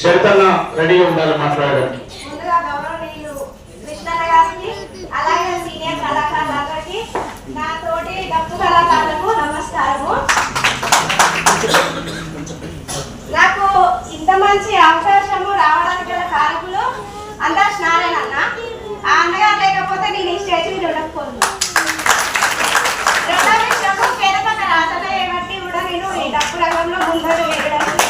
శరతన్న రెడీగా ఉండాలి మాట్లాడడానికి. ముందుగా గౌరవనీయులు కృష్ణన్న గారికి అలాగే సీనియర్ కళాకారులందరికీ నా తోటి డప్పు కళాకారులకు నమస్కారము. నాకు ఇంత మంచి అవకాశము రావడానికి గల కారకులు అందరు నారాయణ అన్న. ఆ అన్నగారు లేకపోతే నేను ఈ స్టేజ్ మీద ఉండకపోను. రెండో విషయము పేద పక్క రాతనే బట్టి కూడా నేను ఈ డప్పు రంగంలో ముందడు వేయడానికి